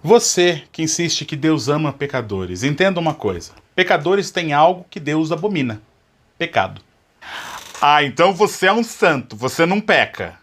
Você que insiste que Deus ama pecadores, entenda uma coisa. Pecadores têm algo que Deus abomina. Pecado. Ah, então você é um santo, você não peca.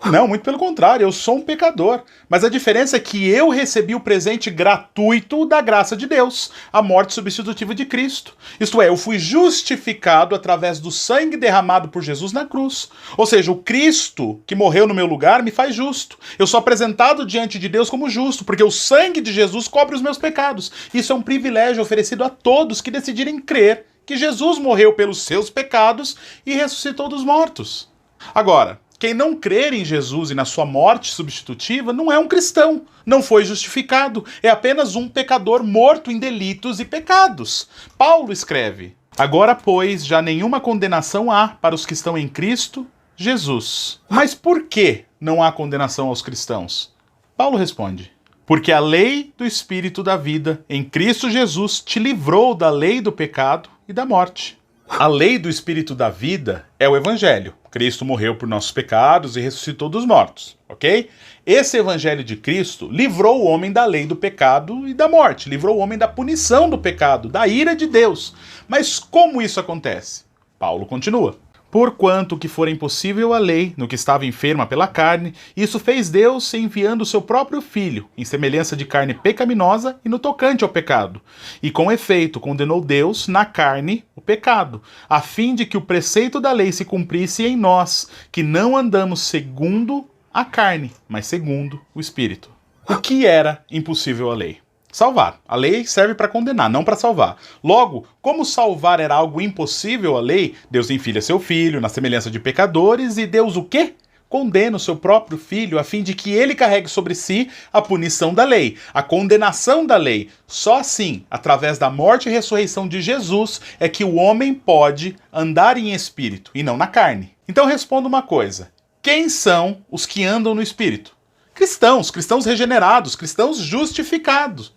Não, muito pelo contrário, eu sou um pecador. Mas a diferença é que eu recebi o presente gratuito da graça de Deus, a morte substitutiva de Cristo. Isto é, eu fui justificado através do sangue derramado por Jesus na cruz. Ou seja, o Cristo que morreu no meu lugar me faz justo. Eu sou apresentado diante de Deus como justo, porque o sangue de Jesus cobre os meus pecados. Isso é um privilégio oferecido a todos que decidirem crer que Jesus morreu pelos seus pecados e ressuscitou dos mortos. Agora, quem não crer em Jesus e na sua morte substitutiva não é um cristão, não foi justificado, é apenas um pecador morto em delitos e pecados. Paulo escreve: agora, pois, já nenhuma condenação há para os que estão em Cristo Jesus. Mas por que não há condenação aos cristãos? Paulo responde: porque a lei do Espírito da vida em Cristo Jesus te livrou da lei do pecado e da morte. A lei do Espírito da vida é o Evangelho. Cristo morreu por nossos pecados e ressuscitou dos mortos, ok? Esse Evangelho de Cristo livrou o homem da lei do pecado e da morte, livrou o homem da punição do pecado, da ira de Deus. Mas como isso acontece? Paulo continua: porquanto que for impossível a lei, no que estava enferma pela carne, isso fez Deus enviando o seu próprio Filho, em semelhança de carne pecaminosa e no tocante ao pecado. E com efeito condenou Deus na carne o pecado, a fim de que o preceito da lei se cumprisse em nós, que não andamos segundo a carne, mas segundo o Espírito. O que era impossível à lei? Salvar. A lei serve para condenar, não para salvar. Logo, como salvar era algo impossível à lei, Deus envia seu Filho na semelhança de pecadores e Deus o quê? Condena o seu próprio Filho a fim de que ele carregue sobre si a punição da lei, a condenação da lei. Só assim, através da morte e ressurreição de Jesus, é que o homem pode andar em espírito e não na carne. Então responda uma coisa: quem são os que andam no espírito? Cristãos, cristãos regenerados, cristãos justificados.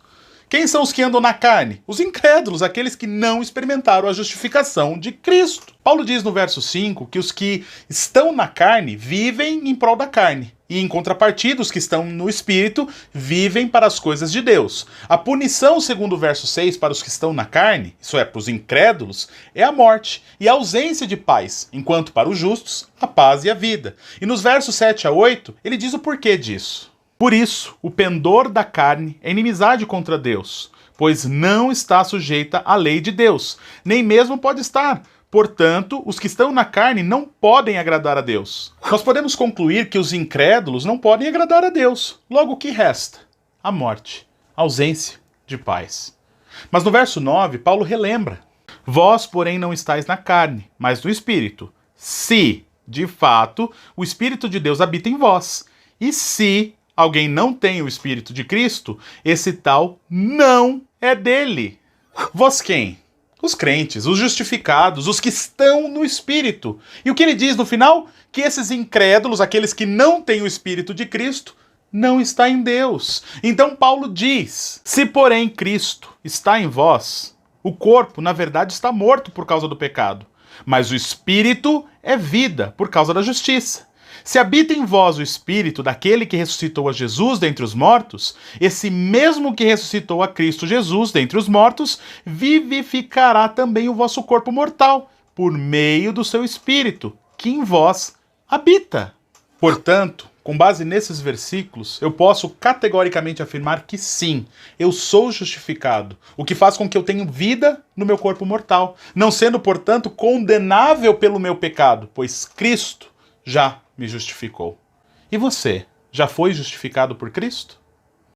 Quem são os que andam na carne? Os incrédulos, aqueles que não experimentaram a justificação de Cristo. Paulo diz no verso 5 que os que estão na carne vivem em prol da carne. E em contrapartida, os que estão no Espírito vivem para as coisas de Deus. A punição, segundo o verso 6, para os que estão na carne, isso é, para os incrédulos, é a morte e a ausência de paz, enquanto para os justos, a paz e a vida. E nos versos 7 a 8, ele diz o porquê disso. Por isso, o pendor da carne é inimizade contra Deus, pois não está sujeita à lei de Deus, nem mesmo pode estar. Portanto, os que estão na carne não podem agradar a Deus. Nós podemos concluir que os incrédulos não podem agradar a Deus. Logo, o que resta? A morte, a ausência de paz. Mas no verso 9, Paulo relembra: vós, porém, não estáis na carne, mas no Espírito, se, de fato, o Espírito de Deus habita em vós. E se alguém não tem o Espírito de Cristo, esse tal não é dele. Vós quem? Os crentes, os justificados, os que estão no Espírito. E o que ele diz no final? Que esses incrédulos, aqueles que não têm o Espírito de Cristo, não está em Deus. Então Paulo diz: se porém Cristo está em vós, o corpo, na verdade, está morto por causa do pecado, mas o Espírito é vida por causa da justiça. Se habita em vós o Espírito daquele que ressuscitou a Jesus dentre os mortos, esse mesmo que ressuscitou a Cristo Jesus dentre os mortos, vivificará também o vosso corpo mortal, por meio do seu Espírito, que em vós habita. Portanto, com base nesses versículos, eu posso categoricamente afirmar que sim, eu sou justificado, o que faz com que eu tenha vida no meu corpo mortal, não sendo, portanto, condenável pelo meu pecado, pois Cristo já me justificou. E você, já foi justificado por Cristo?